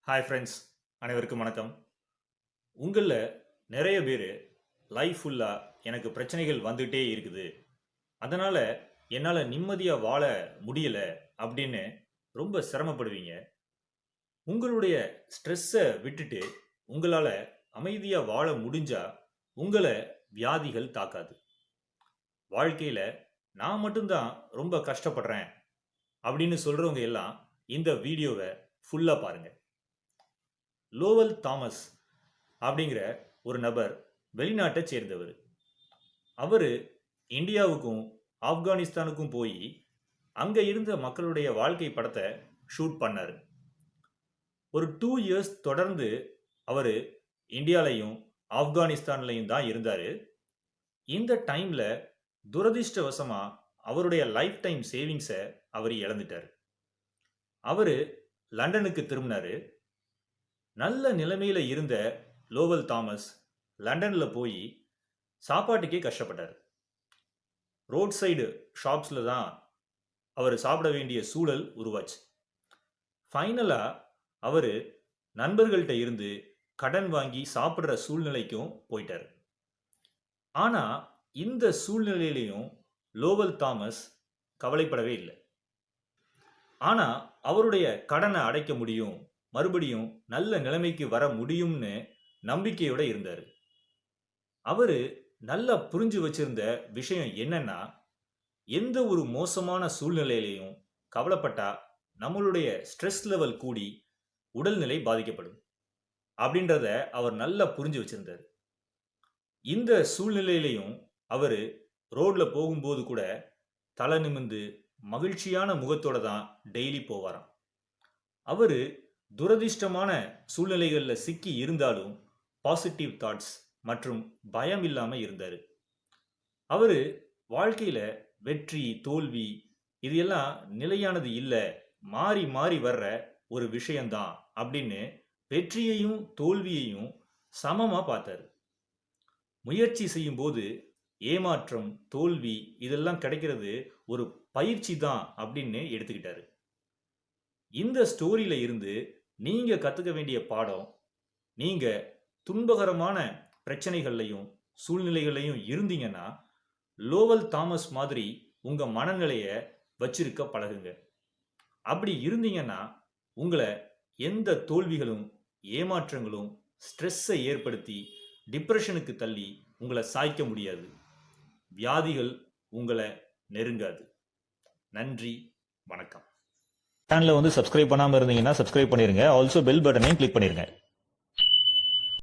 Hi friends, அனைவருக்கும் வணக்கம். உங்களில் நிறைய பேர் லைஃப் ஃபுல்லாக எனக்கு பிரச்சனைகள் வந்துகிட்டே இருக்குது, அதனால் என்னால் நிம்மதியாக வாழ முடியலை அப்படின்னு ரொம்ப சிரமப்படுவீங்க. உங்களுடைய ஸ்ட்ரெஸ்ஸை விட்டுட்டு உங்களால் அமைதியாக வாழ முடிஞ்சால் உங்களை வியாதிகள் தாக்காது. வாழ்க்கையில் நான் மட்டும்தான் ரொம்ப கஷ்டப்படுறேன் அப்படின்னு சொல்கிறவங்க எல்லாம் இந்த வீடியோவை ஃபுல்லாக பாருங்கள். லோவல் தாமஸ் அப்படிங்கிற ஒரு நபர் வெளிநாட்டை சேர்ந்தவர். அவர் இந்தியாவுக்கும் ஆப்கானிஸ்தானுக்கும் போய் அங்கே இருந்த மக்களுடைய வாழ்க்கை படத்தை ஷூட் பண்ணார். ஒரு 2 இயர்ஸ் தொடர்ந்து அவர் இந்தியாலையும் ஆப்கானிஸ்தான்லையும் தான் இருந்தார். இந்த டைமில் துரதிர்ஷ்டவசமாக அவருடைய லைஃப் டைம் சேவிங்ஸை அவர் இழந்துட்டார். அவர் லண்டனுக்கு திரும்பினார். நல்ல நிலைமையில் இருந்த லோவல் தாமஸ் லண்டனில் போய் சாப்பாட்டுக்கே கஷ்டப்பட்டார். ரோட் சைடு ஷாப்ஸில் தான் அவர் சாப்பிட வேண்டிய சூழல் உருவாச்சு. ஃபைனலாக அவர் நண்பர்கள்ட்ட இருந்து கடன் வாங்கி சாப்பிட்ற சூழ்நிலைக்கும் போயிட்டார். ஆனால் இந்த சூழ்நிலையிலையும் லோவல் தாமஸ் கவலைப்படவே இல்லை. ஆனால் அவருடைய கடனை அடைக்க முடியும், மறுபடியும் நல்ல நிலைமைக்கு வர முடியும்னு நம்பிக்கையோட இருந்தார். அவர் நல்லா புரிஞ்சு வச்சிருந்த விஷயம் என்னன்னா, எந்த ஒரு மோசமான சூழ்நிலையிலையும் கவலைப்பட்டா நம்மளுடைய ஸ்ட்ரெஸ் லெவல் கூடி உடல்நிலை பாதிக்கப்படும் அப்படின்றத அவர் நல்லா புரிஞ்சு வச்சிருந்தார். இந்த சூழ்நிலையிலையும் அவர் ரோட்ல போகும்போது கூட தலை நிமிர்ந்து மகிழ்ச்சியான முகத்தோட தான் டெய்லி போவாராம். அவர் துரதிர்ஷ்டமான சூழ்நிலைகளில் சிக்கி இருந்தாலும் பாசிட்டிவ் தாட்ஸ் மற்றும் பயம் இல்லாமல் இருந்தார். அவர் வாழ்க்கையில் வெற்றி தோல்வி இது எல்லாம் நிலையானது இல்லை, மாறி மாறி வர்ற ஒரு விஷயம்தான் அப்படின்னு வெற்றியையும் தோல்வியையும் சமமாக பார்த்தார். முயற்சி செய்யும்போது ஏமாற்றம் தோல்வி இதெல்லாம் கிடைக்கிறது ஒரு பயிற்சி தான் அப்படின்னு எடுத்துக்கிட்டாரு. இந்த ஸ்டோரியில இருந்து நீங்க கத்துக்க வேண்டிய பாடம், நீங்க துன்பகரமான பிரச்சனைகள்லையும் சூழ்நிலைகளையும் இருந்தீங்கன்னா லோவல் தாமஸ் மாதிரி உங்க மனநிலையை வச்சிருக்க பழகுங்க. அப்படி இருந்தீங்கன்னா உங்களை எந்த தோல்விகளும் ஏமாற்றங்களும் ஸ்ட்ரெஸ்ஸை ஏற்படுத்தி டிப்ரெஷனுக்கு தள்ளி உங்களை சாய்க்க முடியாது. வியாதிகள் உங்களை நெருங்காது. நன்றி, வணக்கம். சேனலை சப்ஸ்கிரைப் பண்ணாமல் இருந்தீங்கன்னா சப்ஸ்கிரைப் பண்ணிருங்க. ஆல்சோ பெல் பட்டனையும் கிளிக் பண்ணிருங்க.